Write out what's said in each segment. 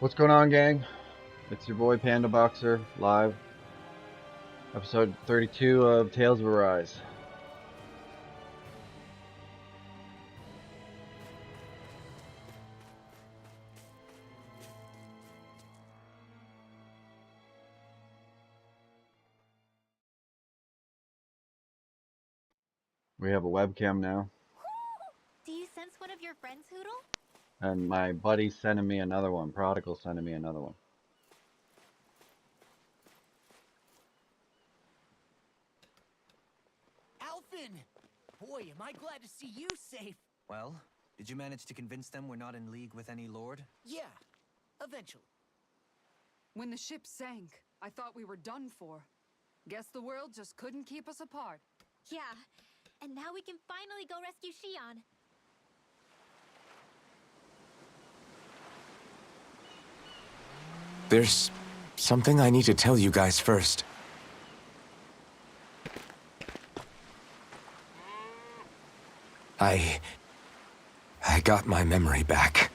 What's going on, gang? It's your boy PandaBoxxer, live. Episode 32 of Tales of Arise. We have a webcam now. Do you sense one of your friends, Hoodle? And my buddy's sending me another one. Prodigal's sending me another one. Alphen! Boy, am I glad to see you safe. Well, did you manage to convince them we're not in league with any lord? Yeah, eventually. When the ship sank, I thought we were done for. Guess the world just couldn't keep us apart. Yeah, and now we can finally go rescue Shionne. There's something I need to tell you guys first. I got my memory back.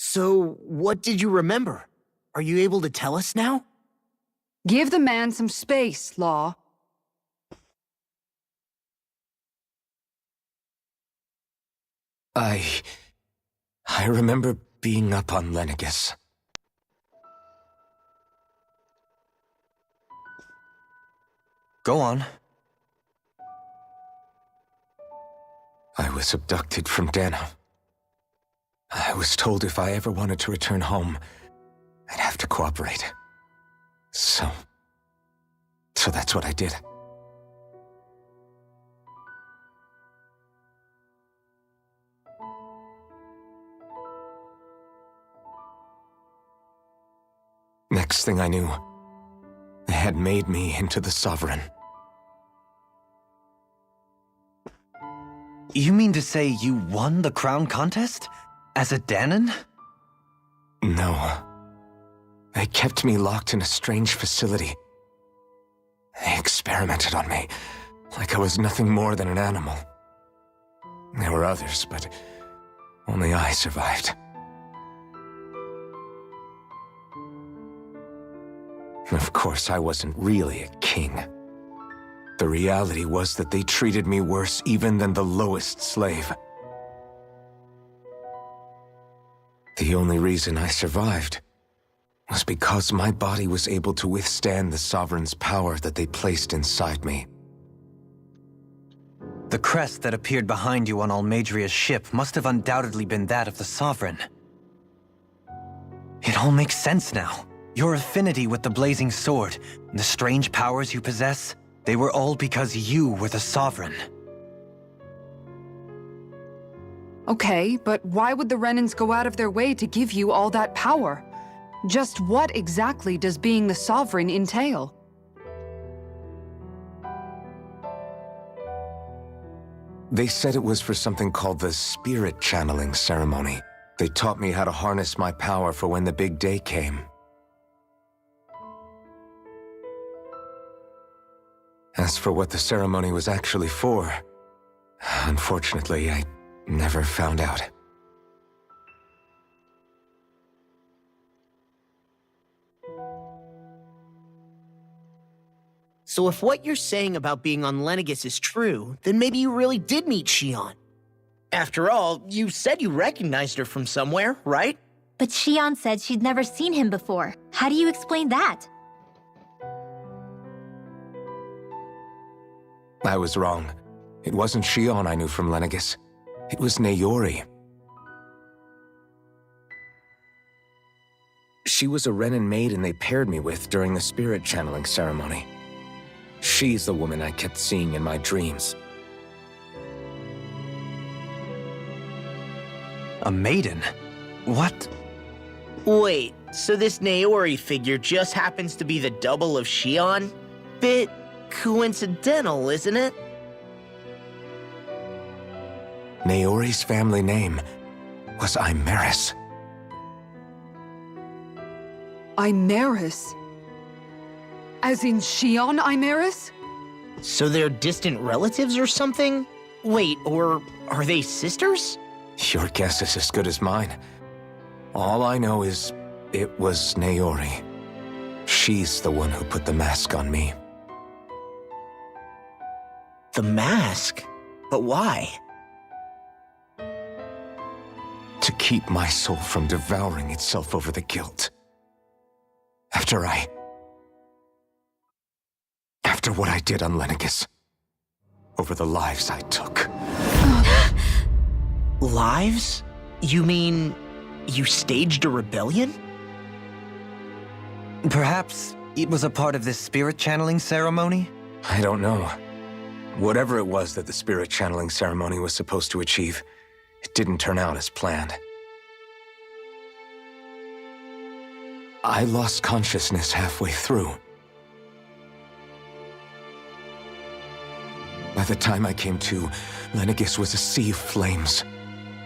So, what did you remember? Are you able to tell us now? Give the man some space, Law. I remember being up on Lenegus. Go on. I was abducted from Dana. I was told if I ever wanted to return home, I'd have to cooperate. So that's what I did. Next thing I knew, they had made me into the Sovereign. You mean to say you won the crown contest? As a Danon? No. They kept me locked in a strange facility. They experimented on me, like I was nothing more than an animal. There were others, but only I survived. Of course, I wasn't really a king. The reality was that they treated me worse even than the lowest slave. The only reason I survived was because my body was able to withstand the Sovereign's power that they placed inside me. The crest that appeared behind you on Almadria's ship must have undoubtedly been that of the Sovereign. It all makes sense now. Your affinity with the Blazing Sword, and the strange powers you possess, they were all because you were the Sovereign. Okay, but why would the Renans go out of their way to give you all that power? Just what exactly does being the Sovereign entail? They said it was for something called the Spirit Channeling Ceremony. They taught me how to harness my power for when the big day came. As for what the ceremony was actually for, unfortunately, I never found out. So if what you're saying about being on Lenegus is true, then maybe you really did meet Shionne. After all, you said you recognized her from somewhere, right? But Shionne said she'd never seen him before. How do you explain that? I was wrong. It wasn't Shionne I knew from Lenegus. It was Naori. She was a Renan maiden they paired me with during the spirit channeling ceremony. She's the woman I kept seeing in my dreams. A maiden? What? Wait, so this Naori figure just happens to be the double of Shionne? Bit coincidental, isn't it? Naori's family name was Imeris. Imeris? As in Shionne Imeris? So they're distant relatives or something? Wait, or are they sisters? Your guess is as good as mine. All I know is it was Naori. She's the one who put the mask on me. The mask? But why? To keep my soul from devouring itself over the guilt. After what I did on Lenegis. Over the lives I took. Lives? You mean you staged a rebellion? Perhaps it was a part of this spirit channeling ceremony? I don't know. Whatever it was that the spirit channeling ceremony was supposed to achieve, it didn't turn out as planned. I lost consciousness halfway through. By the time I came to, Lenegis was a sea of flames.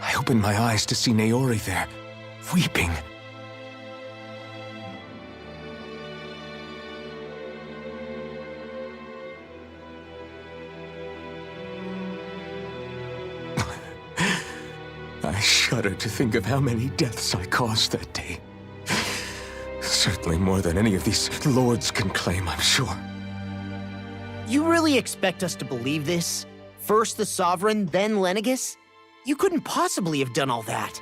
I opened my eyes to see Naori there, weeping. I shudder to think of how many deaths I caused that day. Certainly more than any of these lords can claim, I'm sure. You really expect us to believe this? First the Sovereign, then Lenegis? You couldn't possibly have done all that.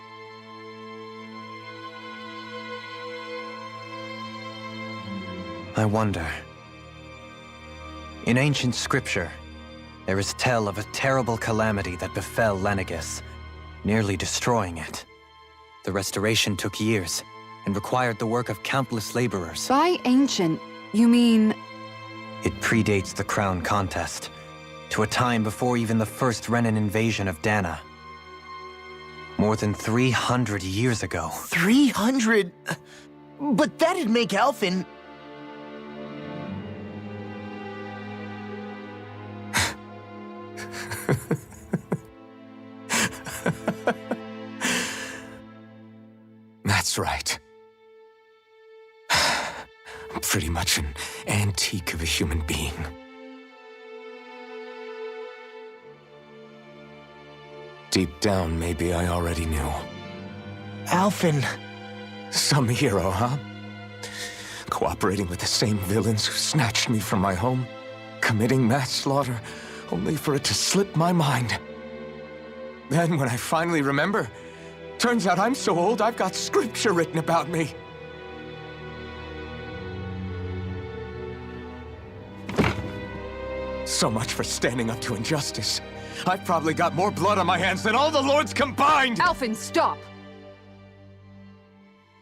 I wonder. In ancient scripture, there is tell of a terrible calamity that befell Lenegis, nearly destroying it. The restoration took years, and required the work of countless laborers. By ancient, you mean... It predates the crown contest, to a time before even the first Renan invasion of Dana. More than 300 years ago. 300? But that'd make Alphen... That's right. I'm pretty much an antique of a human being. Deep down, maybe I already knew. Alphen... Some hero, huh? Cooperating with the same villains who snatched me from my home, committing mass slaughter, only for it to slip my mind. Then, when I finally remember, turns out I'm so old I've got scripture written about me. So much for standing up to injustice. I've probably got more blood on my hands than all the lords combined! Alphen, stop!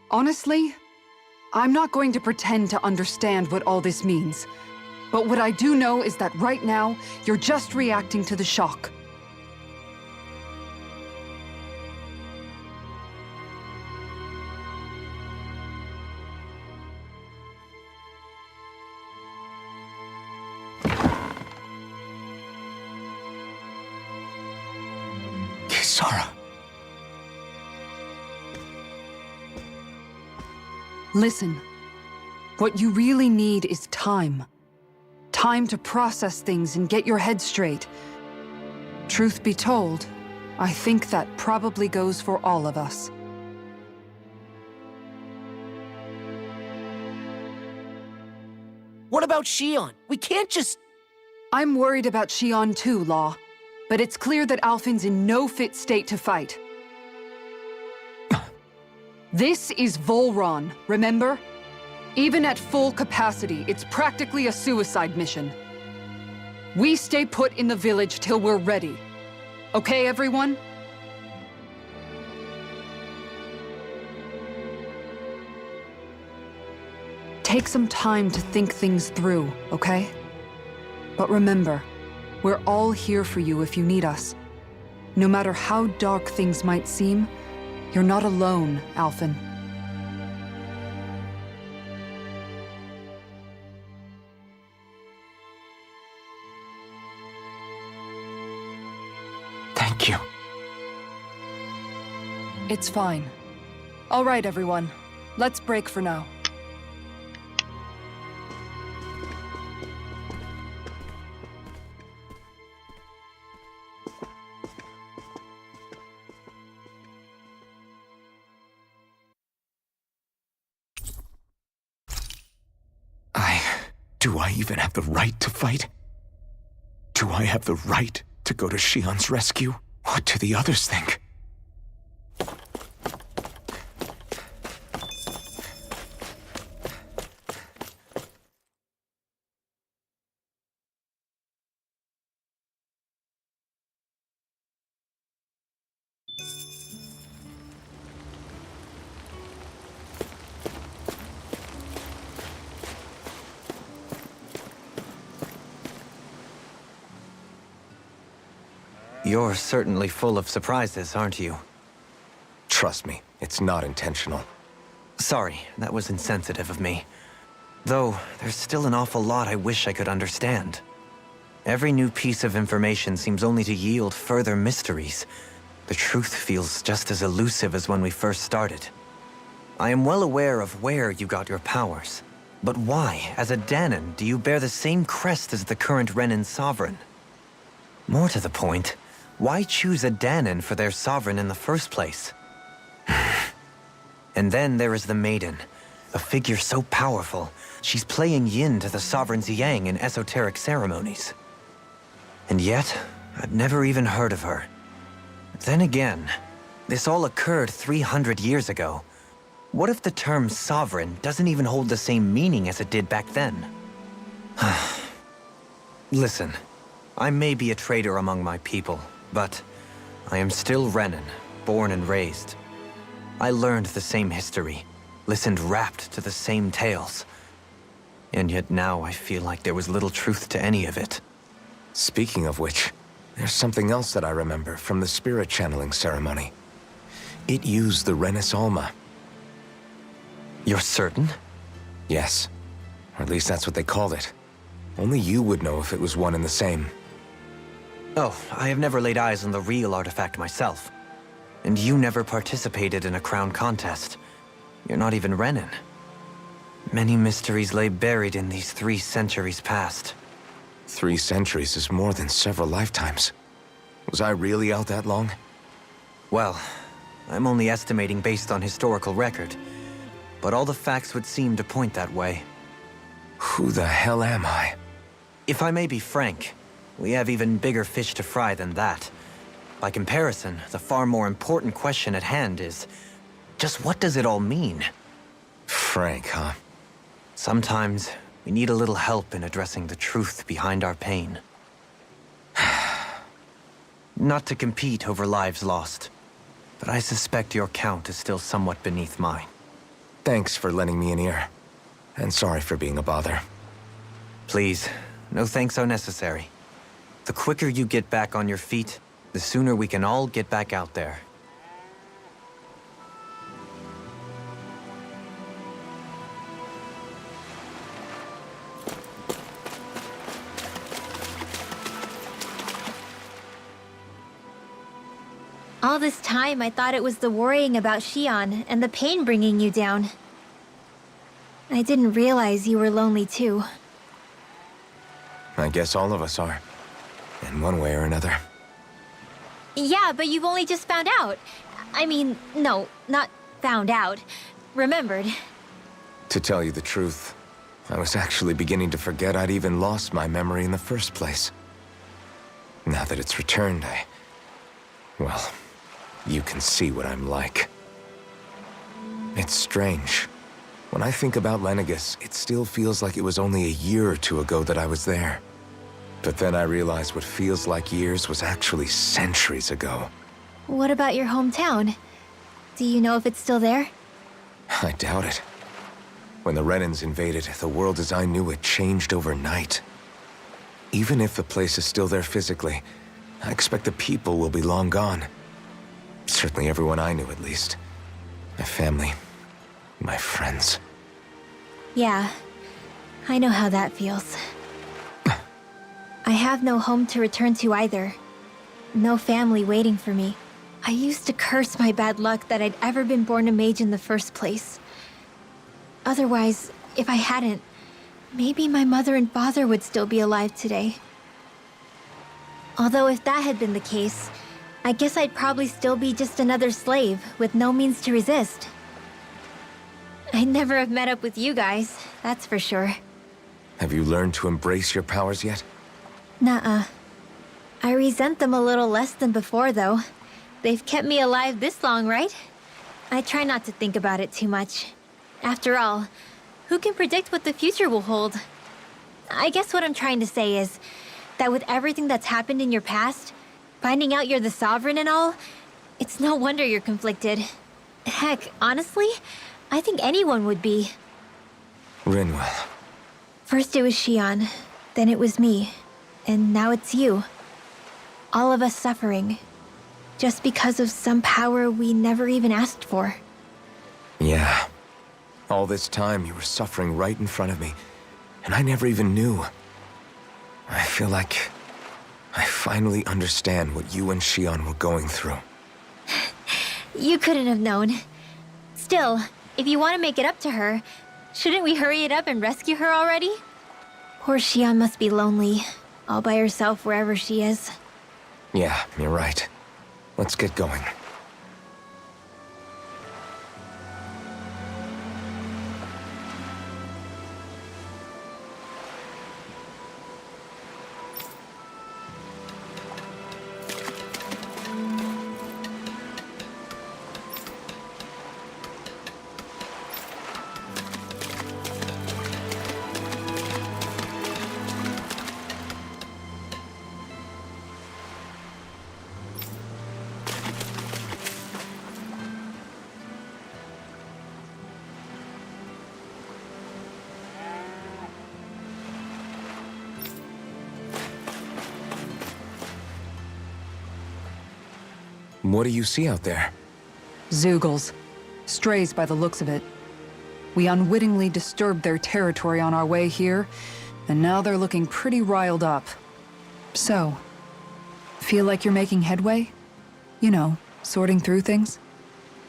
Honestly, I'm not going to pretend to understand what all this means. But what I do know is that right now, you're just reacting to the shock. Kisara. Listen, what you really need is time. Time to process things and get your head straight. Truth be told, I think that probably goes for all of us. What about Shionne? We can't just... I'm worried about Shionne too, Law. But it's clear that Alphen's in no fit state to fight. This is Volron, remember? Even at full capacity, it's practically a suicide mission. We stay put in the village till we're ready. Okay, everyone? Take some time to think things through, okay? But remember, we're all here for you if you need us. No matter how dark things might seem, you're not alone, Alphen. Thank you. It's fine. All right, everyone. Let's break for now. Do I even have the right to fight? Do I have the right to go to Shionne's rescue? What do the others think? You're certainly full of surprises, aren't you? Trust me, it's not intentional. Sorry, that was insensitive of me. Though, there's still an awful lot I wish I could understand. Every new piece of information seems only to yield further mysteries. The truth feels just as elusive as when we first started. I am well aware of where you got your powers. But why, as a Dahnan, do you bear the same crest as the current Renan sovereign? More to the point, why choose a Dahnan for their sovereign in the first place? And then there is the Maiden, a figure so powerful, she's playing yin to the sovereign's yang in esoteric ceremonies. And yet, I've never even heard of her. Then again, this all occurred 300 years ago. What if the term sovereign doesn't even hold the same meaning as it did back then? Listen, I may be a traitor among my people, but I am still Renan, born and raised. I learned the same history, listened rapt to the same tales. And yet now I feel like there was little truth to any of it. Speaking of which, there's something else that I remember from the spirit channeling ceremony. It used the Renis Alma. You're certain? Yes. Or at least that's what they called it. Only you would know if it was one and the same. Oh, I have never laid eyes on the real artifact myself. And you never participated in a crown contest. You're not even Renan. Many mysteries lay buried in these 3 centuries past. 3 centuries is more than several lifetimes. Was I really out that long? Well, I'm only estimating based on historical record. But all the facts would seem to point that way. Who the hell am I? If I may be frank, we have even bigger fish to fry than that. By comparison, the far more important question at hand is, just what does it all mean? Frank, huh? Sometimes, we need a little help in addressing the truth behind our pain. Not to compete over lives lost, but I suspect your count is still somewhat beneath mine. Thanks for lending me an ear. And sorry for being a bother. Please, no thanks are necessary. The quicker you get back on your feet, the sooner we can all get back out there. All this time, I thought it was the worrying about Shionne and the pain bringing you down. I didn't realize you were lonely too. I guess all of us are. In one way or another. Yeah, but you've only just found out. I mean, no, not found out. Remembered. To tell you the truth, I was actually beginning to forget I'd even lost my memory in the first place. Now that it's returned, well, you can see what I'm like. It's strange. When I think about Lenegis, it still feels like it was only a year or 2 ago that I was there. But then I realized what feels like years was actually centuries ago. What about your hometown? Do you know if it's still there? I doubt it. When the Renans invaded, the world as I knew it changed overnight. Even if the place is still there physically, I expect the people will be long gone. Certainly everyone I knew, at least. My family, my friends. Yeah, I know how that feels. I have no home to return to either. no family waiting for me. I used to curse my bad luck that I'd ever been born a mage in the first place. Otherwise, if I hadn't, maybe my mother and father would still be alive today. Although if that had been the case, I guess I'd probably still be just another slave with no means to resist. I'd never have met up with you guys, that's for sure. Have you learned to embrace your powers yet? Nuh-uh. I resent them a little less than before, though. They've kept me alive this long, right? I try not to think about it too much. After all, who can predict what the future will hold? I guess what I'm trying to say is that with everything that's happened in your past, finding out you're the Sovereign and all, it's no wonder you're conflicted. Heck, honestly, I think anyone would be. Rinwell. First it was Shionne, then it was me, and now it's you. All of us suffering, just because of some power we never even asked for. Yeah. All this time you were suffering right in front of me, and I never even knew. I feel like I finally understand what you and Shionne were going through. You couldn't have known. Still, if you want to make it up to her, shouldn't we hurry it up and rescue her already? Poor Shionne must be lonely, all by herself wherever she is. Yeah, you're right. Let's get going. What do you see out there? Zeugles. Strays by the looks of it. We unwittingly disturbed their territory on our way here, and now they're looking pretty riled up. So, feel like you're making headway? You know, sorting through things?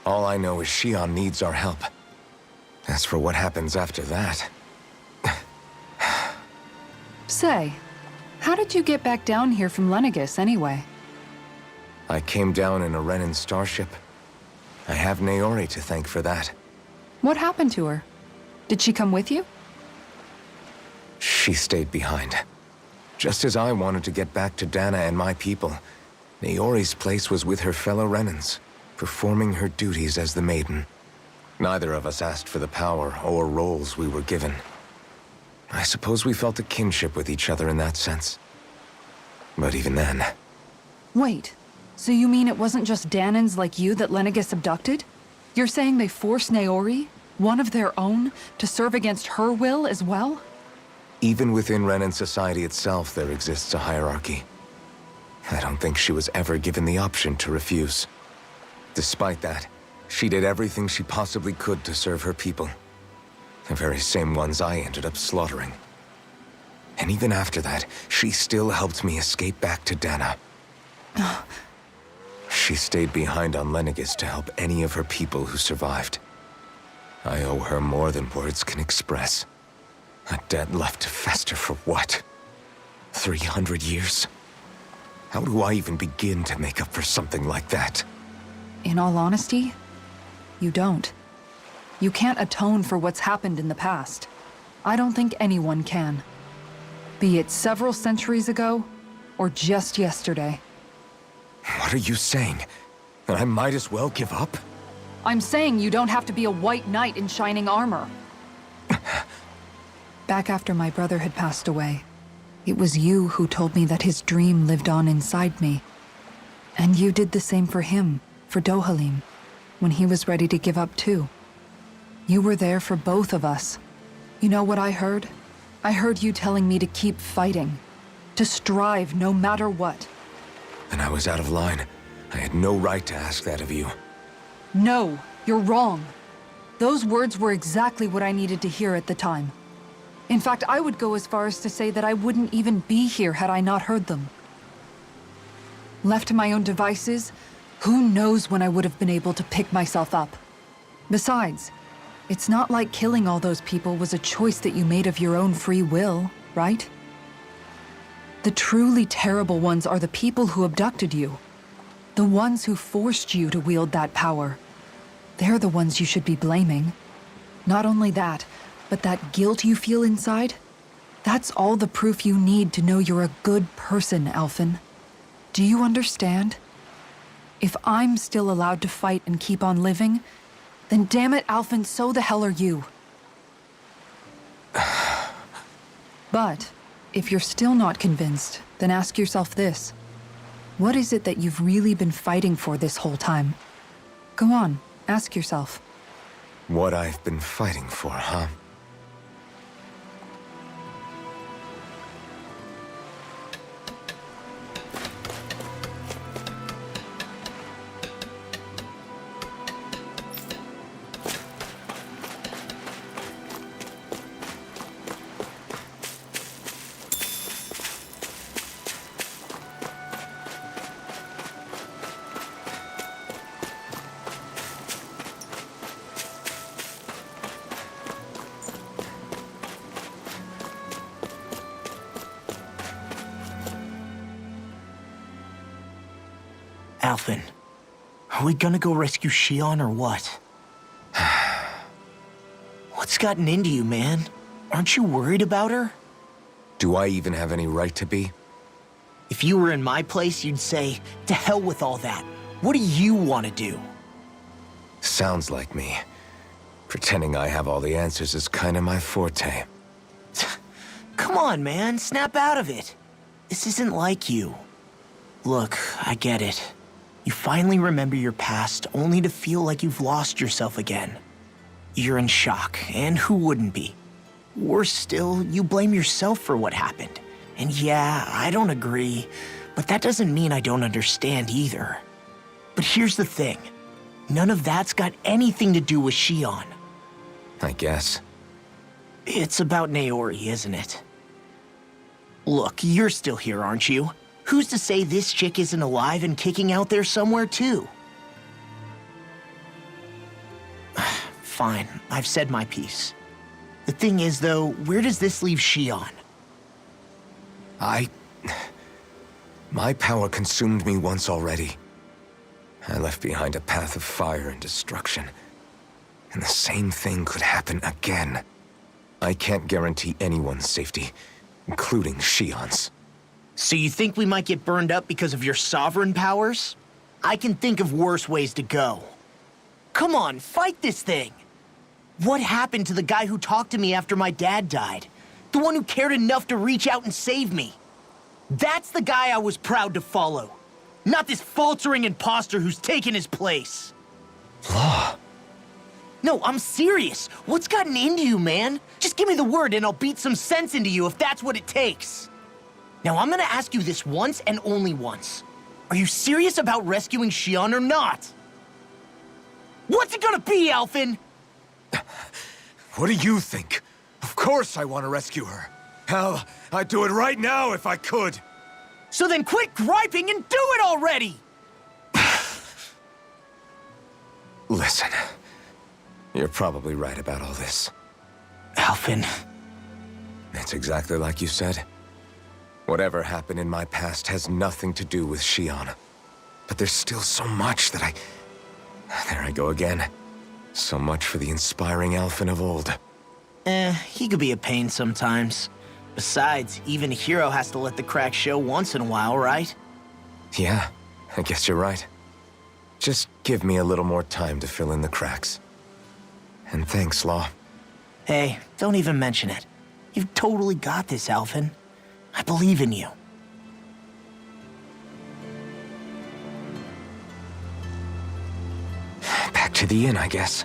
All I know is Shionne needs our help. As for what happens after that... Say, how did you get back down here from Lenegis anyway? I came down in a Renan starship. I have Naori to thank for that. What happened to her? Did she come with you? She stayed behind. Just as I wanted to get back to Dana and my people, Naori's place was with her fellow Renans, performing her duties as the Maiden. Neither of us asked for the power or roles we were given. I suppose we felt a kinship with each other in that sense. But even then... Wait, so you mean it wasn't just Danans like you that Lenegis abducted? You're saying they forced Naori, one of their own, to serve against her will as well? Even within Renan society itself, there exists a hierarchy. I don't think she was ever given the option to refuse. Despite that, she did everything she possibly could to serve her people. The very same ones I ended up slaughtering. And even after that, she still helped me escape back to Dana. She stayed behind on Lenegis to help any of her people who survived. I owe her more than words can express. A debt left to fester for what? 300 years? How do I even begin to make up for something like that? In all honesty, you don't. You can't atone for what's happened in the past. I don't think anyone can. Be it several centuries ago, or just yesterday. What are you saying? That I might as well give up? I'm saying you don't have to be a white knight in shining armor. Back after my brother had passed away, it was you who told me that his dream lived on inside me. And you did the same for him, for Dohalim, when he was ready to give up too. You were there for both of us. You know what I heard? I heard you telling me to keep fighting, to strive no matter what. And I was out of line. I had no right to ask that of you. No, you're wrong. Those words were exactly what I needed to hear at the time. In fact, I would go as far as to say that I wouldn't even be here had I not heard them. Left to my own devices, who knows when I would have been able to pick myself up. Besides, it's not like killing all those people was a choice that you made of your own free will, right? The truly terrible ones are the people who abducted you. The ones who forced you to wield that power. They're the ones you should be blaming. Not only that, but that guilt you feel inside, that's all the proof you need to know you're a good person, Alphen. Do you understand? If I'm still allowed to fight and keep on living, then damn it, Alphen, so the hell are you. But if you're still not convinced, then ask yourself this. What is it that you've really been fighting for this whole time? Go on, ask yourself. What I've been fighting for, huh? Alphen, are we gonna go rescue Shionne or what? What's gotten into you, man? Aren't you worried about her? Do I even have any right to be? If you were in my place, you'd say, to hell with all that. What do you want to do? Sounds like me. Pretending I have all the answers is kind of my forte. Come on, man, snap out of it. This isn't like you. Look, I get it. You finally remember your past, only to feel like you've lost yourself again. You're in shock, and who wouldn't be? Worse still, you blame yourself for what happened. And yeah, I don't agree, but that doesn't mean I don't understand either. But here's the thing. None of that's got anything to do with Shionne. I guess. It's about Naori, isn't it? Look, you're still here, aren't you? Who's to say this chick isn't alive and kicking out there somewhere, too? Fine, I've said my piece. The thing is, though, where does this leave Shionne? My power consumed me once already. I left behind a path of fire and destruction. And the same thing could happen again. I can't guarantee anyone's safety, including Shionne's. So you think we might get burned up because of your sovereign powers? I can think of worse ways to go. Come on, fight this thing! What happened to the guy who talked to me after my dad died? The one who cared enough to reach out and save me? That's the guy I was proud to follow. Not this faltering imposter who's taken his place. Law. No, I'm serious. What's gotten into you, man? Just give me the word and I'll beat some sense into you if that's what it takes. Now, I'm gonna ask you this once and only once. Are you serious about rescuing Shionne or not? What's it gonna be, Alphen? What do you think? Of course I want to rescue her. Hell, I'd do it right now if I could. So then quit griping and do it already! Listen, you're probably right about all this. Alphen. It's exactly like you said. Whatever happened in my past has nothing to do with Shionne. But there's still so much that There I go again. So much for the inspiring Alphen of old. He could be a pain sometimes. Besides, even a hero has to let the cracks show once in a while, right? Yeah, I guess you're right. Just give me a little more time to fill in the cracks. And thanks, Law. Hey, don't even mention it. You've totally got this, Alphen. I believe in you. Back to the inn, I guess.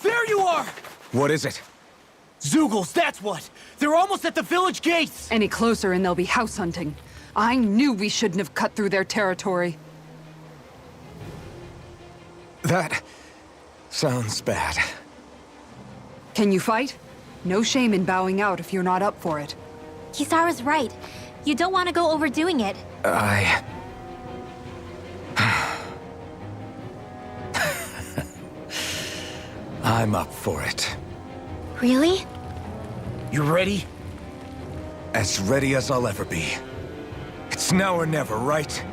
There you are! What is it? Zeugles, that's what! They're almost at the village gates! Any closer and they'll be house hunting. I knew we shouldn't have cut through their territory. That sounds bad. Can you fight? No shame in bowing out if you're not up for it. Kisara's right. You don't want to go overdoing it. I'm up for it. Really? You ready? As ready as I'll ever be. It's now or never, right?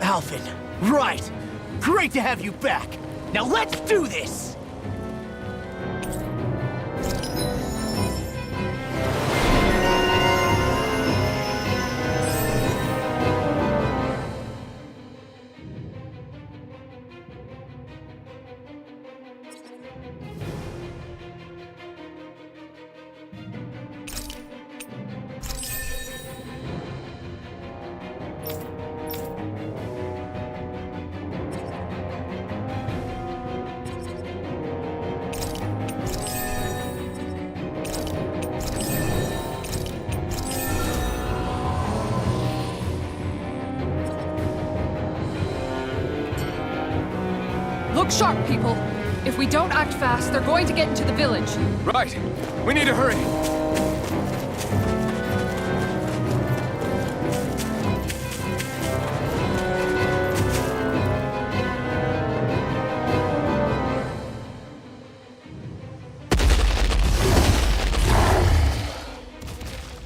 Alvin, right! Great to have you back! Now let's do this! Look sharp, people. If we don't act fast, they're going to get into the village. Right. We need to hurry.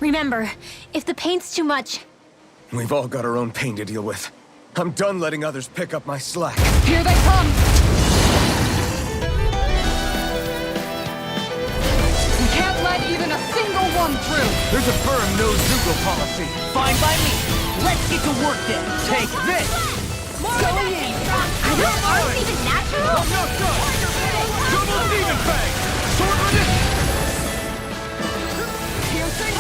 Remember, if the paint's too much, We've all got our own pain to deal with. I'm done letting others pick up my slack. Here they come! We can't let even a single one through! There's a firm no-Zeugle policy. Fine by me. Let's get to work then. Take this! Going in! aren't even natural? Double demon bang! Sword resist! Piercing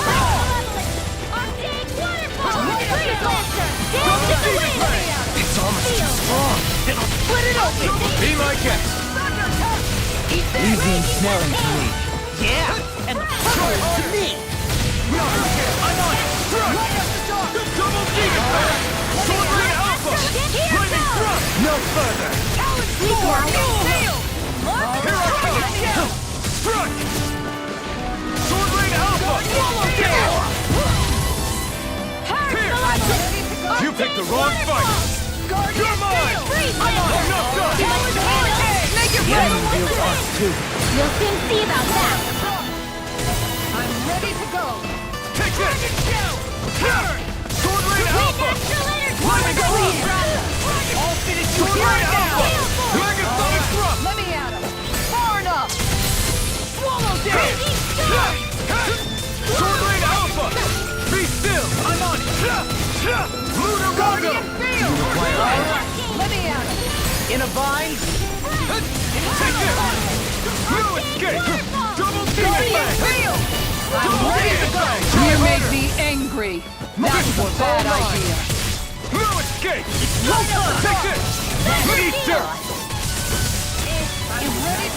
It's almost too strong. It'll split it open! Be my guest. Easy and smelling to me. Yeah! And cold to me! I'm on it! Right up the door! Double demon bang! Sword ring alpha! Flaming thrust! No further! Talon sword! Here I come! Strike! Sword ring alpha! Swallow! You picked the wrong fight! You're mine! I'm not done! Make it The enemy wields arms too. You'll soon see about that. I'm ready to go! Take this! Sword Rain Alpha! Flaming Thrust! All fitted to Sword Rain Alpha! Megasonic Thrust! Let me at him! Far enough! Swallow down! Sword Rain Alpha! Be still! I'm on it! Lunar Guardian Logo! field! Let me at him! In a bind! Take this! No escape! Double demon bang! Double demon bang! You make me angry! That was a bad idea! No escape! Take this! Meat dirt!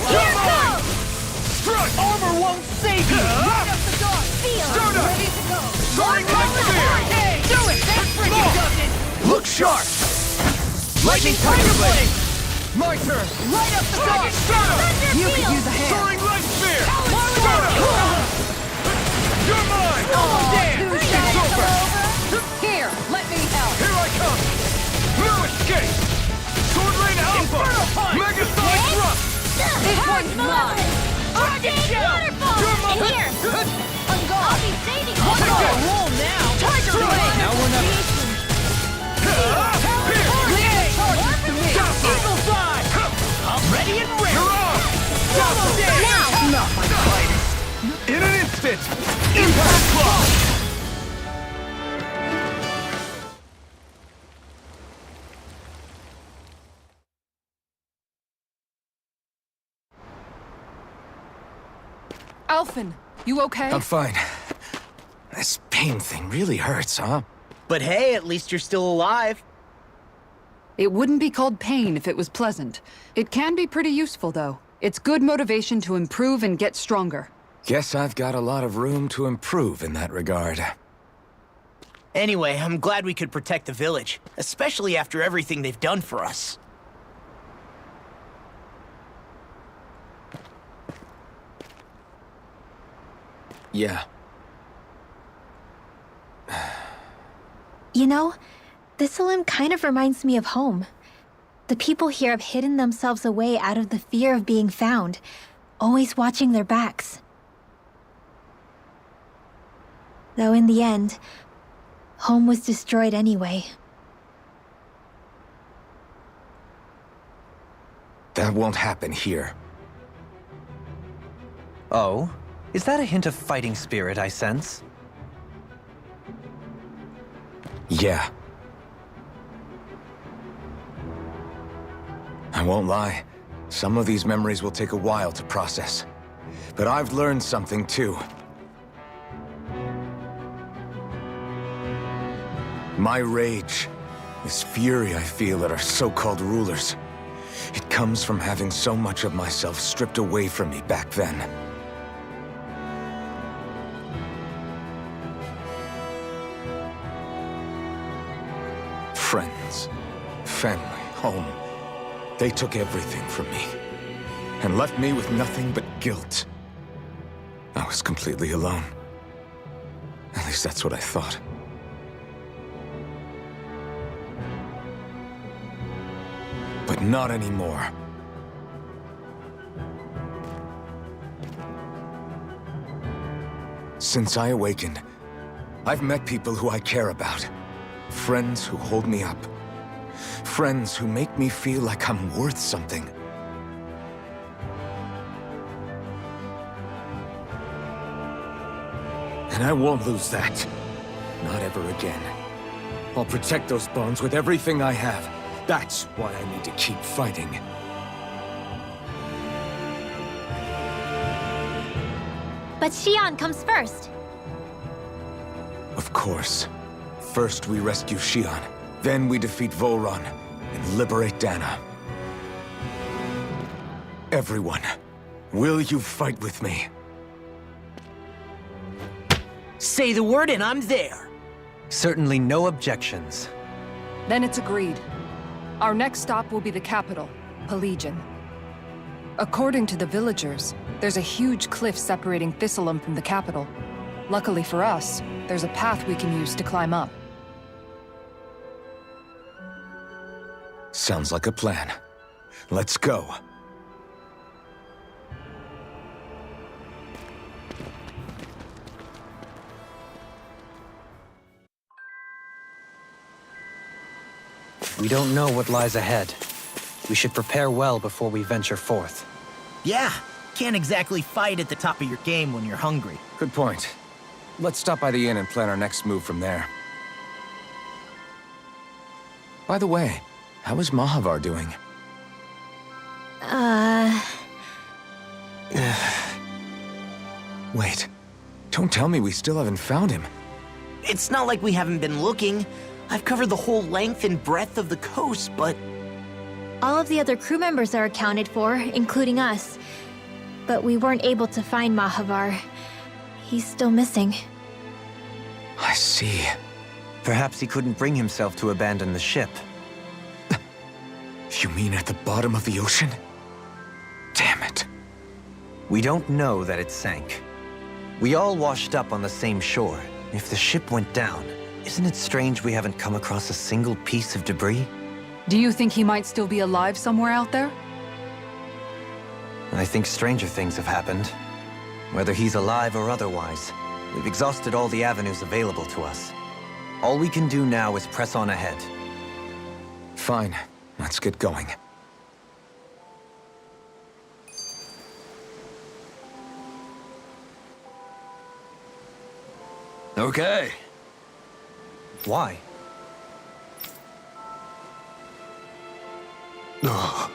Here goes! Strike! Armor won't save you! Right up the door! Start up! Ready to go! Starting light spear! Do it! That freaking does it! Look sharp! Lightning Tiger Blade! My turn! Right up the door! Start up! You could use a hand! Soaring Light Spear! Start up! You're mine! Two It's shots over! Here, let me help! Here I come! No escape! Sword Rain Alpha! Megasonic Thrust! This one's mine! You're mine! And here, I'm gone! I'll be saving you. Take this! Roll now! Tiger Blade! Now we're not. Here! Charges to me! Eagle's Eye! I'm ready and ready! You're on! Double damage! Now! Not my finest! In an instant! Impact Claw! Alphen, you okay? I'm fine. This pain thing really hurts, huh? But hey, at least you're still alive. It wouldn't be called pain if it was pleasant. It can be pretty useful, though. It's good motivation to improve and get stronger. Guess I've got a lot of room to improve in that regard. Anyway, I'm glad we could protect the village, especially after everything they've done for us. Yeah. You know, Thistleum kind of reminds me of home. The people here have hidden themselves away out of the fear of being found, always watching their backs. Though in the end, home was destroyed anyway. That won't happen here. Oh? Is that a hint of fighting spirit I sense? Yeah. I won't lie. Some of these memories will take a while to process. But I've learned something too. My rage, this fury I feel at our so-called rulers, it comes from having so much of myself stripped away from me back then. Friends, family, home. They took everything from me, and left me with nothing but guilt. I was completely alone. At least that's what I thought. But not anymore. Since I awakened, I've met people who I care about. Friends who hold me up. Friends who make me feel like I'm worth something. And I won't lose that. Not ever again. I'll protect those bones with everything I have. That's why I need to keep fighting. But Shionne comes first. Of course. First we rescue Shionne, then we defeat Volron, and liberate Dana. Everyone, will you fight with me? Say the word and I'm there. Certainly no objections. Then it's agreed. Our next stop will be the capital, Pelegion. According to the villagers, there's a huge cliff separating Thistleum from the capital. Luckily for us, there's a path we can use to climb up. Sounds like a plan. Let's go. We don't know what lies ahead. We should prepare well before we venture forth. Yeah, can't exactly fight at the top of your game when you're hungry. Good point. Let's stop by the inn and plan our next move from there. By the way, how is Mahavar doing? Wait, don't tell me we still haven't found him. It's not like we haven't been looking. I've covered the whole length and breadth of the coast, but... All of the other crew members are accounted for, including us. But we weren't able to find Mahavar. He's still missing. I see. Perhaps he couldn't bring himself to abandon the ship. You mean at the bottom of the ocean? Damn it. We don't know that it sank. We all washed up on the same shore. If the ship went down, isn't it strange we haven't come across a single piece of debris? Do you think he might still be alive somewhere out there? I think stranger things have happened. Whether he's alive or otherwise, we've exhausted all the avenues available to us. All we can do now is press on ahead. Fine, let's get going. Okay. Why? Ugh.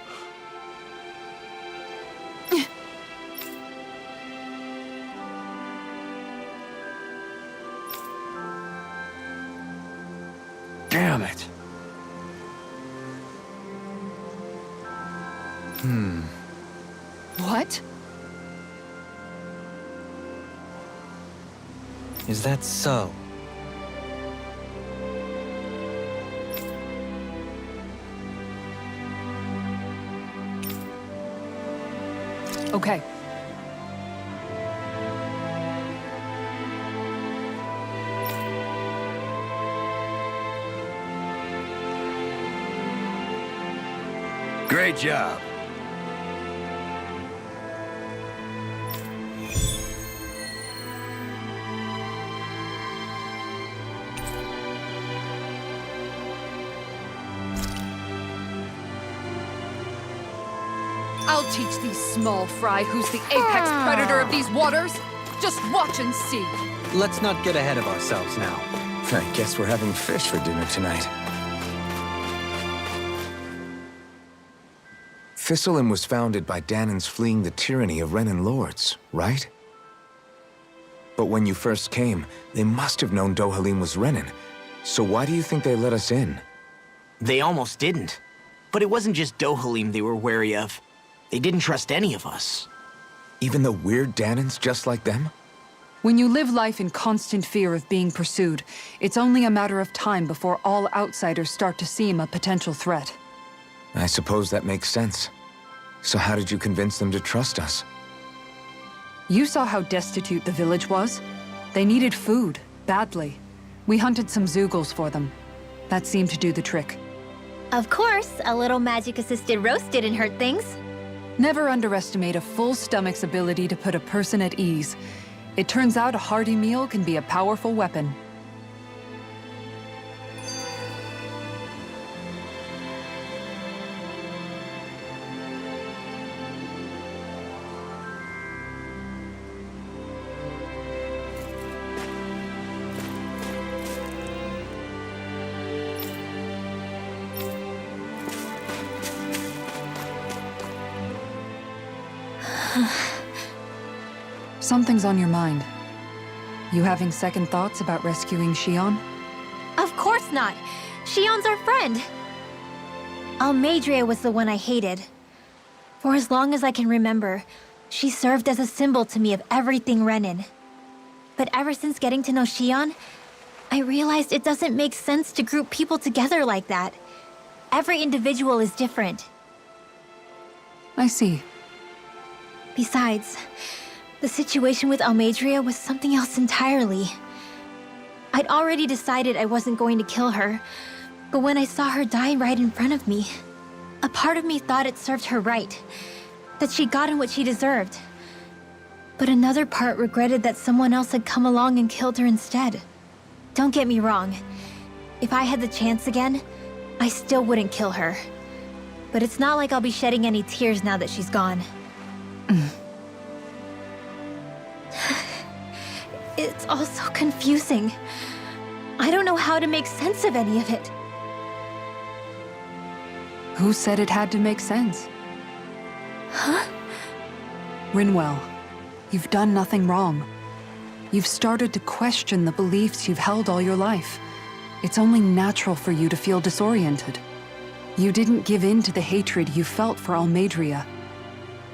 Damn it. What? Is that so? Okay. Great job. I'll teach these small fry who's the apex predator of these waters. Just watch and see. Let's not get ahead of ourselves now. I guess we're having fish for dinner tonight. Thistlein was founded by Danans fleeing the tyranny of Renan lords, right? But when you first came, they must have known Dohalim was Renan. So why do you think they let us in? They almost didn't. But it wasn't just Dohalim they were wary of. They didn't trust any of us. Even the weird Danans just like them? When you live life in constant fear of being pursued, it's only a matter of time before all outsiders start to seem a potential threat. I suppose that makes sense. So how did you convince them to trust us? You saw how destitute the village was. They needed food, badly. We hunted some Zeugles for them. That seemed to do the trick. Of course, a little magic-assisted roast didn't hurt things. Never underestimate a full stomach's ability to put a person at ease. It turns out a hearty meal can be a powerful weapon. Something's on your mind. You having second thoughts about rescuing Shionne? Of course not. Shionne's our friend. Almeidrea was the one I hated. For as long as I can remember, she served as a symbol to me of everything Renan. But ever since getting to know Shionne, I realized it doesn't make sense to group people together like that. Every individual is different. I see. Besides, the situation with Almeidrea was something else entirely. I'd already decided I wasn't going to kill her, but when I saw her die right in front of me, a part of me thought it served her right, that she'd gotten what she deserved. But another part regretted that someone else had come along and killed her instead. Don't get me wrong. If I had the chance again, I still wouldn't kill her. But it's not like I'll be shedding any tears now that she's gone. It's all so confusing. I don't know how to make sense of any of it. Who said it had to make sense? Huh? Rinwell, you've done nothing wrong. You've started to question the beliefs you've held all your life. It's only natural for you to feel disoriented. You didn't give in to the hatred you felt for Almeidrea.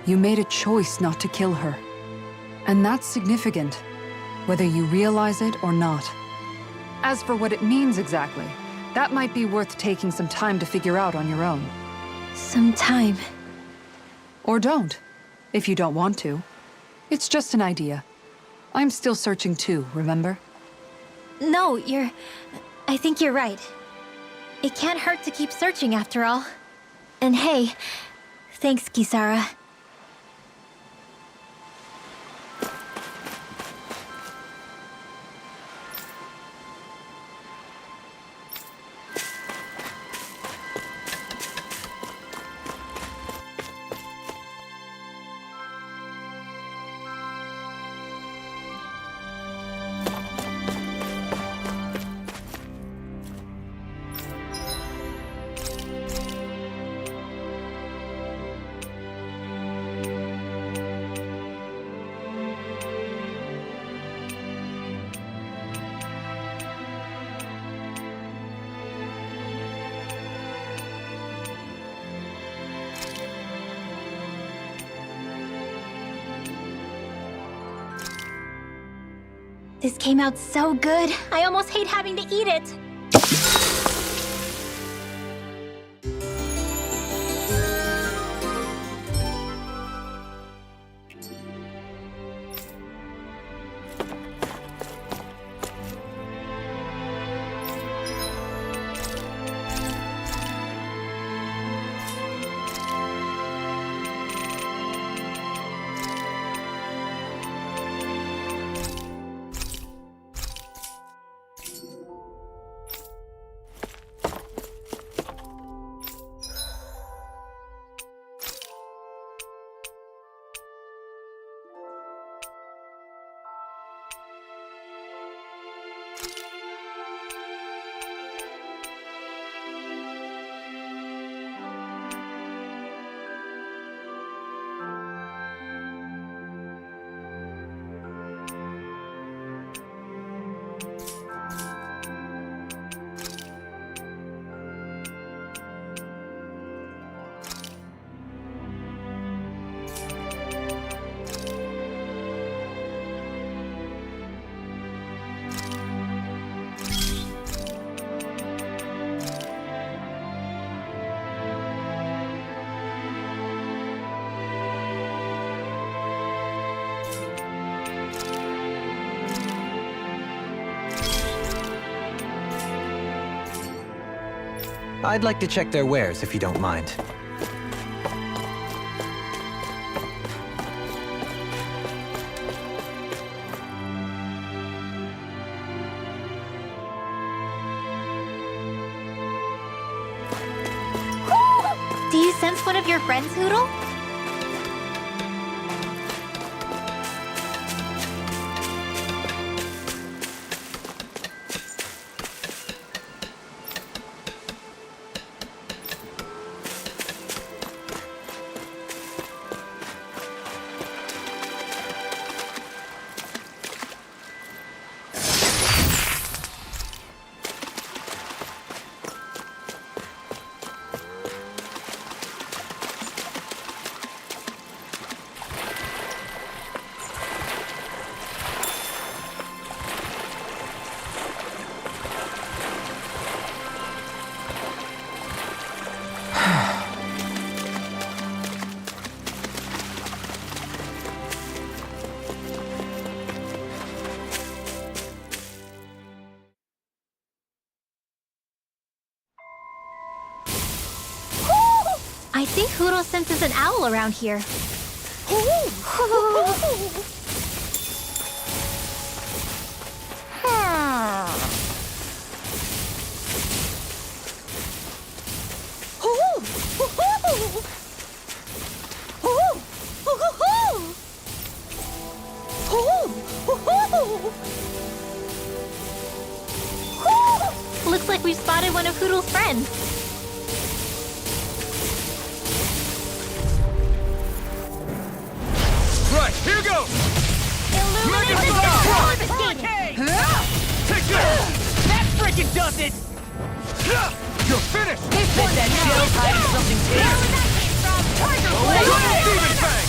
You made a choice not to kill her. And that's significant, whether you realize it or not. As for what it means exactly, that might be worth taking some time to figure out on your own. Some time. Or don't, if you don't want to. It's just an idea. I'm still searching too, remember? No, I think you're right. It can't hurt to keep searching after all. And hey, thanks, Kisara. This came out so good. I almost hate having to eat it. I'd like to check their wares, if you don't mind. Do you sense one of your friends, Hoodle? I think Hoodle senses an owl around here. Looks like we've spotted one of Hoodle's friends. Right, here goes! Illuminate Mega the Star! sky! Hurricane! Take this! That frickin' does it! You're finished! Bet that shell's hiding something too. Tiger Go Blade! to Demon Fang!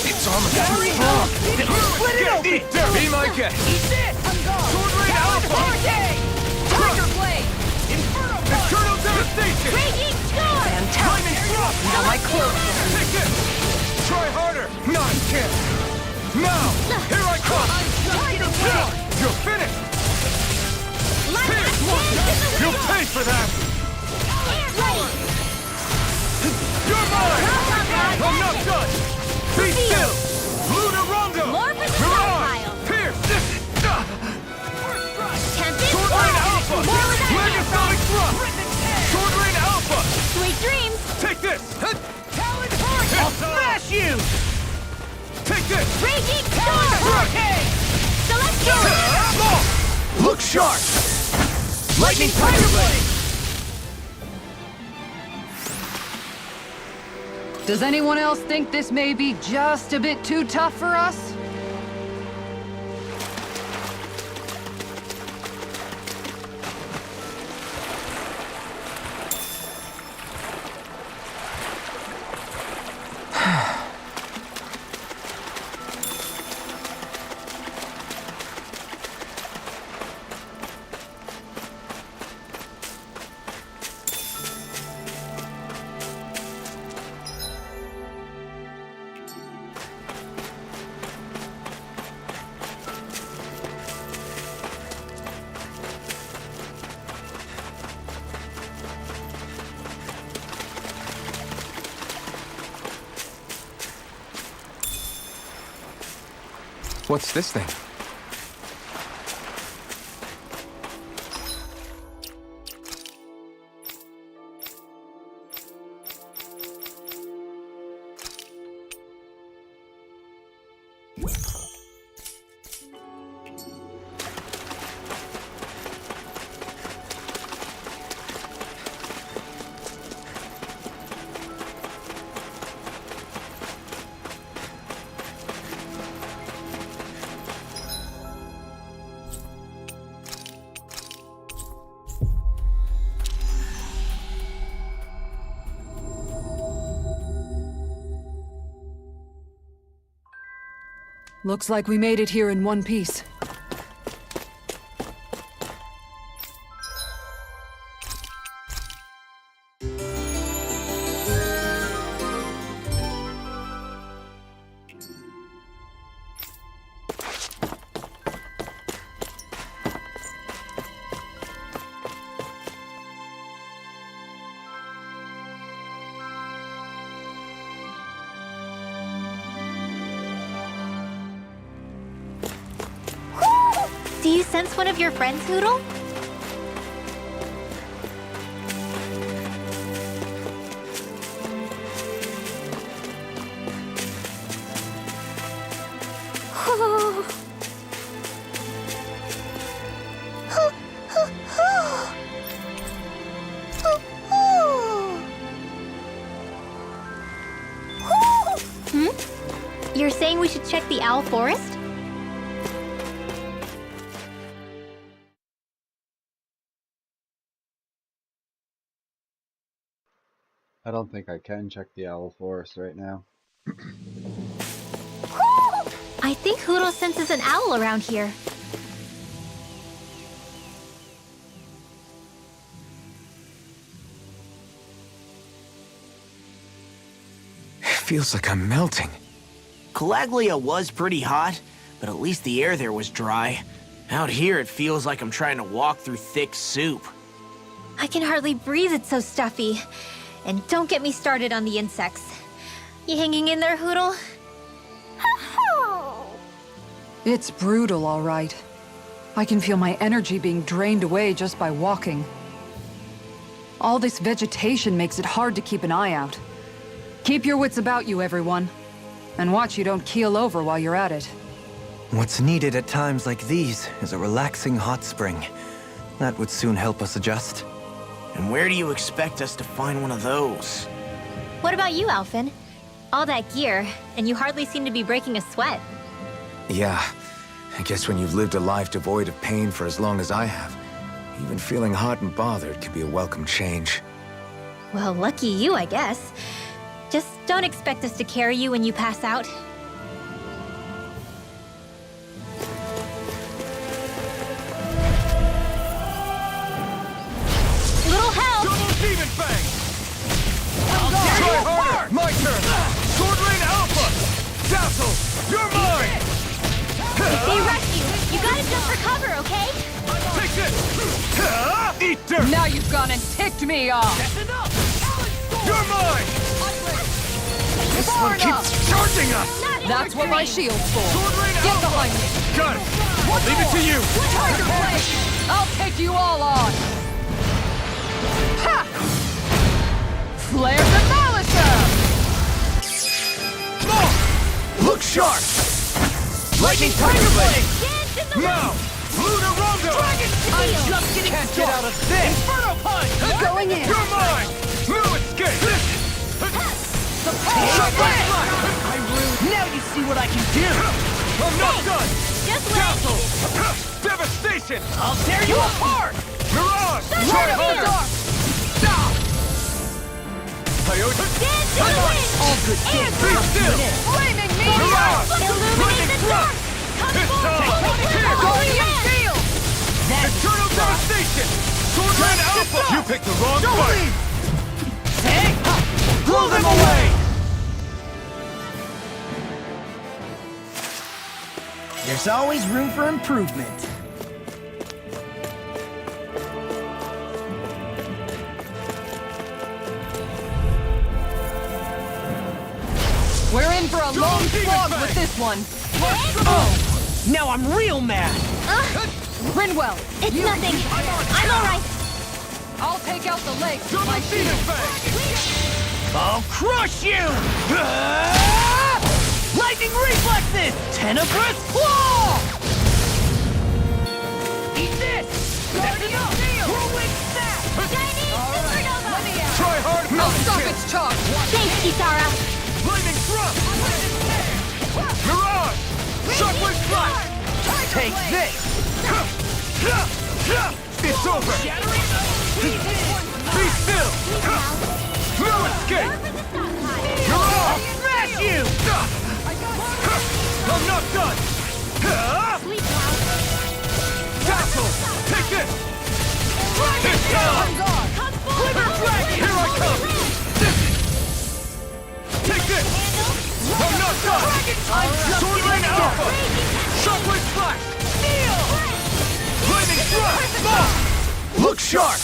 It's almost Hurry up! Split it open! Be my guest! Eat this! Sword Rain Alpha! Hurricane! Tiger Blade! Inferno Punch! Eternal Devastation! Raging Storm! Fantastic! Now my clothes. Take this! Try harder! Not a chance! Now! Here I come! Tiger Blade! You're finished! Light Here! up You'll pay for that! You're mine! I'm not done! Be still! Lunar Rondo! More for the Mirage! stockpile. Pierce! Tempted! Sword Rain Alpha! More with that Megasonic Thrust! Sword Rain Alpha! Sweet dreams! Take this! Talon Hurricane! I'll smash you! Take this! Raging Storm! Hurricane! Celestial! Look sharp! Lightning Tiger Blade! Does anyone else think this may be just a bit too tough for us? What's this thing? Looks like we made it here in one piece. Do you sense one of your friends, Hoodle? Hmm? You're saying we should check the Owl Forest? I don't think I can check the Owl Forest right now. I think Hoodle senses an owl around here. It feels like I'm melting. Calaglia was pretty hot, but at least the air there was dry. Out here, it feels like I'm trying to walk through thick soup. I can hardly breathe, it's so stuffy. And don't get me started on the insects. You hanging in there, Hoodle? It's brutal, all right. I can feel my energy being drained away just by walking. All this vegetation makes it hard to keep an eye out. Keep your wits about you, everyone. And watch you don't keel over while you're at it. What's needed at times like these is a relaxing hot spring. That would soon help us adjust. And where do you expect us to find one of those? What about you, Alphen? All that gear, and you hardly seem to be breaking a sweat. Yeah, I guess when you've lived a life devoid of pain for as long as I have, even feeling hot and bothered could be a welcome change. Well, lucky you, I guess. Just don't expect us to carry you when you pass out. Little help! Double demon fang! Try harder! My turn! Sword Rain Alpha! Dazzle! You're mine! If they rush you, you gotta jump for cover, okay? Take this! Eat dirt! Now you've gone and ticked me off! You're mine! This one keeps charging us! That's what my shield's for. Sword Rain Get Alpha! behind me! Got it! I'll leave it to you! Tiger Blade! I'll take you all on! Ha! Flare the Malisher! Look sharp! Lightning Tiger Blade! Now! Lunar Rondo! I'm just getting Can't get out of this! Inferno Punch! Going in! You're mine! No escape! Shut my flash! Now you see what I can do! I'm not done! Just wait! Dazzle! Devastation! I'll tear you apart! Mirage! Try Right up the harder! dark! Coyote! Dance in the wind! All good things Be still! Flaming meteor! Mirage! Illuminate the dark! Come This forward! time! Here! Going in field! Eternal devastation! Sword Rain Alpha! You picked the wrong fight! Blow them away! There's always room for improvement. We're in for a long slog with this one. Oh! Now I'm real mad! Rinwell! It's nothing. I'm alright. I'll take out the legs with Double my demon shield. fang! I'll crush you! Lightning reflexes! Tenebrous claw! Eat this! Guardian whirlwind snap! Chinese supernova. Let me out. Try hard, I'll mountain stop kick! its charge. Thanks, Kisara. Lightning thrust! Mirage! Shockwave flash! Take this! It's over! Be still! No escape! Mirage! Smash you! I'm not done! Tassel! Take this! It's time! Here I come! Take this! I'm not done! Sword Rain Alpha! Shockwave Flash! Lightning Thrust! Look sharp!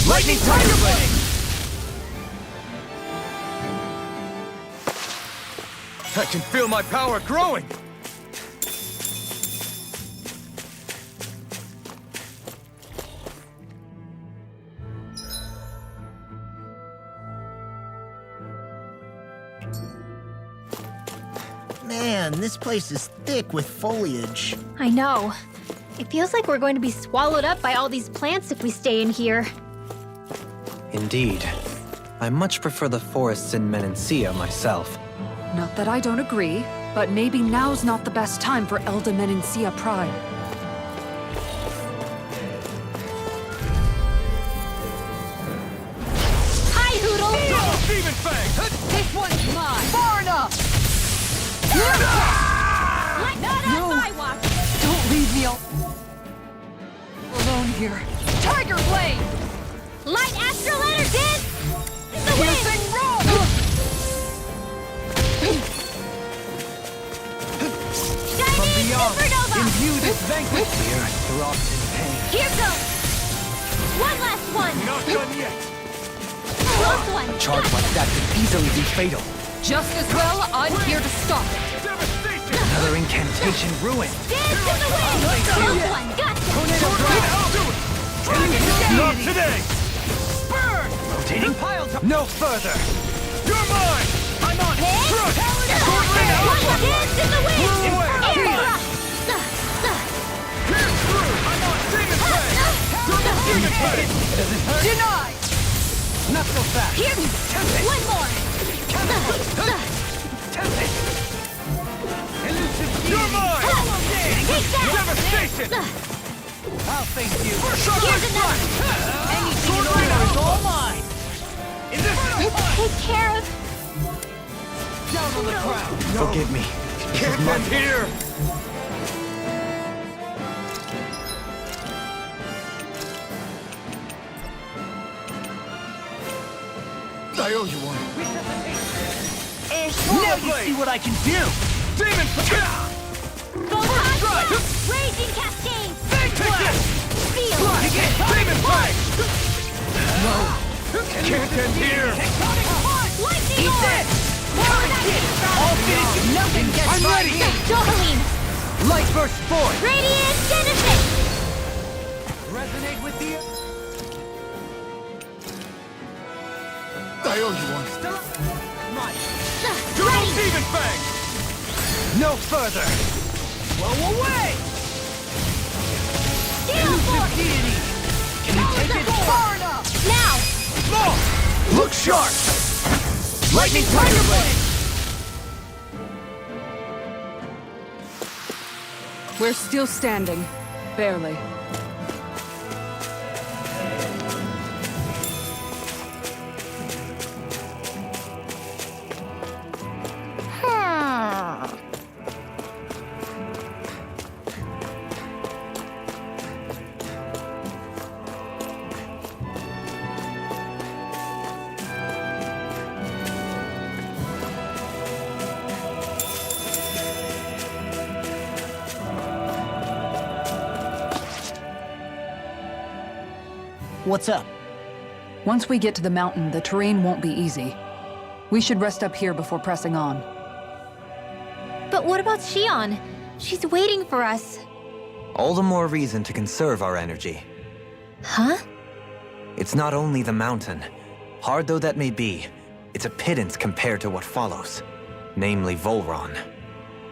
Lightning Tiger Blade! I can feel my power growing! Man, this place is thick with foliage. I know. It feels like we're going to be swallowed up by all these plants if we stay in here. Indeed. I much prefer the forests in Menancia myself. Not that I don't agree, but maybe now's not the best time for Elda Menancia Pride. Hi, Hoodle! Double Demon Fang! This one's mine! Far enough! Not on my watch! Don't leave me alone here. Tiger Blade! Light Astral Energy! The wind! Piercing Rod! Chinese supernova! Imbue this vanquish here, throbs in pain. Here goes! One last one! Not done yet! Close one! A charge like that could easily be fatal. Just as well, I'm here to stop it. Devastation! Another incantation ruined. Dance in the wind! Close one! Gotcha! Sword Rain Alpha! Not today! Burn! Rotating pile top. No further! You're mine! I'm on it! Thrust! Sword Rain Alpha! Dance in the wind! Whirl away! Air! Pierce through! I'm on Demon Fang! Double Demon Fang! Denied! Not so fast! Here! One more! Tempest! Elusive You're mine! Take that! Devastation! I'll face you! Here's another! Anything you know is all mine! In this Take care of... Down on the ground! Forgive me. can't end here! I owe you one. Now you see what I can do! Demon Fang! Go hot! Raging Cascade! Take this! Feel! Demon Fang! No! Can't end here! Lightning Orb! I'll finish you! Nothing gets I'm by ready! me! Dohaline! Light burst forth! Radiant Genesis! Resonate with the... I owe you one. Mine! Double Ready! Demon Fang! No further! Blow away! Gale Force! Deity! Can you take it far enough? Now! Small! Look sharp! Lightning Tiger Blade! We're still standing. Barely. What's up? Once we get to the mountain, the terrain won't be easy. We should rest up here before pressing on. But what about Shionne? She's waiting for us. All the more reason to conserve our energy. Huh? It's not only the mountain. Hard though that may be, it's a pittance compared to what follows. Namely Volron.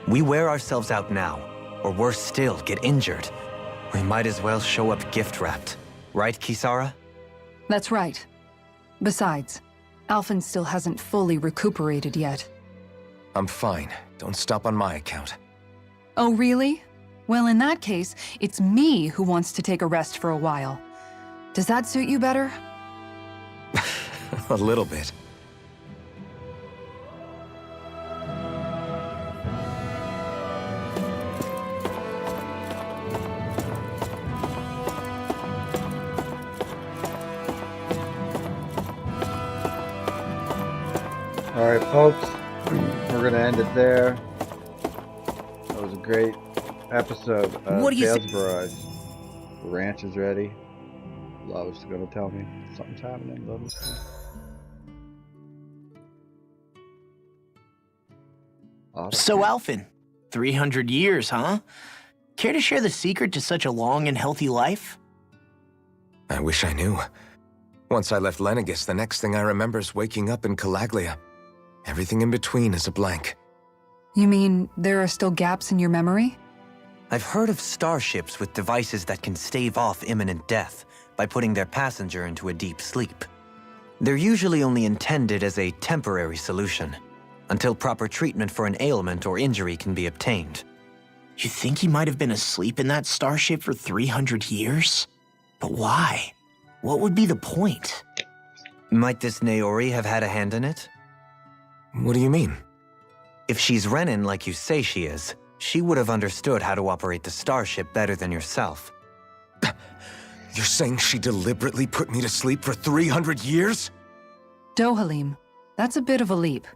We wear ourselves out now, or worse still, get injured. We might as well show up gift-wrapped. Right, Kisara? That's right. Besides, Alphen still hasn't fully recuperated yet. I'm fine. Don't stop on my account. Oh, really? Well, in that case, it's me who wants to take a rest for a while. Does that suit you better? A little bit. Alright, folks, we're gonna end it there. That was a great episode of What do you Tales of Arise. The ranch is ready. Lava's gonna tell me something's happening. So, Alphen, 300 years, huh? Care to share the secret to such a long and healthy life? I wish I knew. Once I left Lenegis, the next thing I remember is waking up in Calaglia. Everything in between is a blank. You mean there are still gaps in your memory? I've heard of starships with devices that can stave off imminent death by putting their passenger into a deep sleep. They're usually only intended as a temporary solution, until proper treatment for an ailment or injury can be obtained. You think he might have been asleep in that starship for 300 years? But why? What would be the point? Might this Naori have had a hand in it? What do you mean? If she's Renin like you say she is, she would have understood how to operate the starship better than yourself. You're saying she deliberately put me to sleep for 300 years? Dohalim, that's a bit of a leap.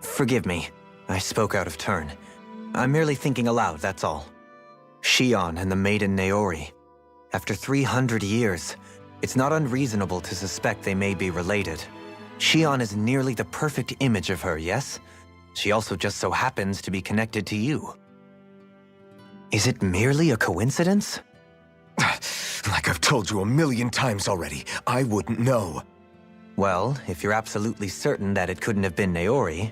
Forgive me, I spoke out of turn. I'm merely thinking aloud, that's all. Shionne and the maiden Naori. After 300 years, it's not unreasonable to suspect they may be related. Shionne is nearly the perfect image of her, yes? She also just so happens to be connected to you. Is it merely a coincidence? Like I've told you 1,000,000 times already, I wouldn't know. Well, if you're absolutely certain that it couldn't have been Naori,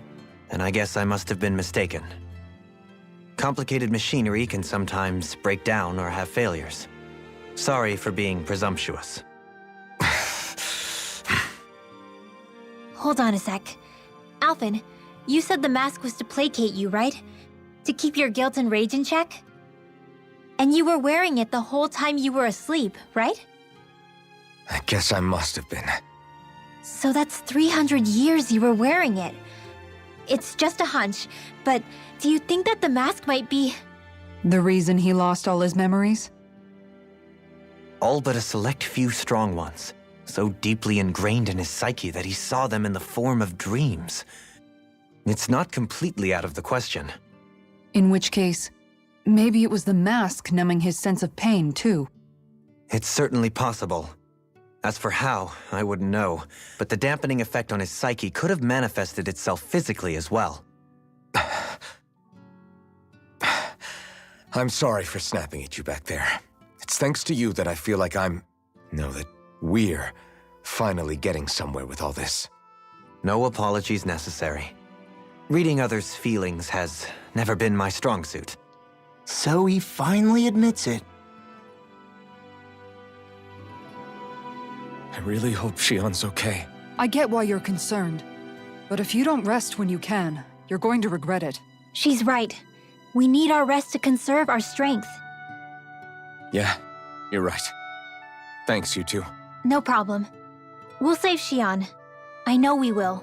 then I guess I must have been mistaken. Complicated machinery can sometimes break down or have failures. Sorry for being presumptuous. Hold on a sec. Alphen, you said the mask was to placate you, right? To keep your guilt and rage in check? And you were wearing it the whole time you were asleep, right? I guess I must have been. So that's 300 years you were wearing it. It's just a hunch, but do you think that the mask might be... The reason he lost all his memories? All but a select few strong ones, so deeply ingrained in his psyche that he saw them in the form of dreams. It's not completely out of the question. In which case, maybe it was the mask numbing his sense of pain, too. It's certainly possible. As for how, I wouldn't know, but the dampening effect on his psyche could have manifested itself physically as well. I'm sorry for snapping at you back there. It's thanks to you that I feel like that we're finally getting somewhere with all this. No apologies necessary. Reading others' feelings has never been my strong suit. So he finally admits it. I really hope Shionne's okay. I get why you're concerned. But if you don't rest when you can, you're going to regret it. She's right. We need our rest to conserve our strength. Yeah, you're right. Thanks, you two. No problem. We'll save Shionne. I know we will.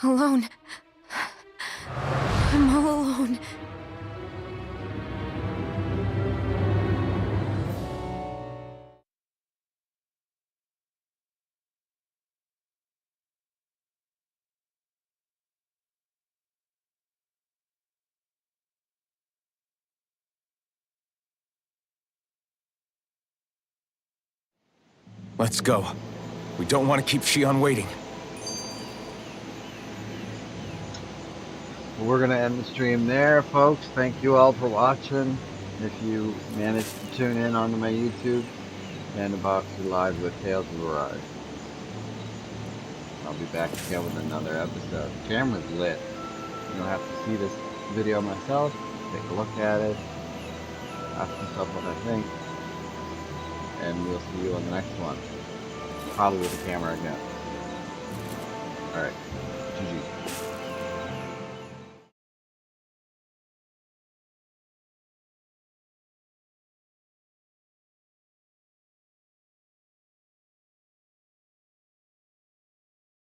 Alone. I'm all alone. Let's go. We don't want to keep Shionne waiting. We're gonna end the stream there, folks. Thank you all for watching. If you managed to tune in onto my YouTube, PandaBoxxer live with Tales of Arise. I'll be back again with another episode. The camera's lit. You don't have to see this video myself. Take a look at it. Ask yourself what I think. And we'll see you on the next one. Probably with the camera again. Alright. GG.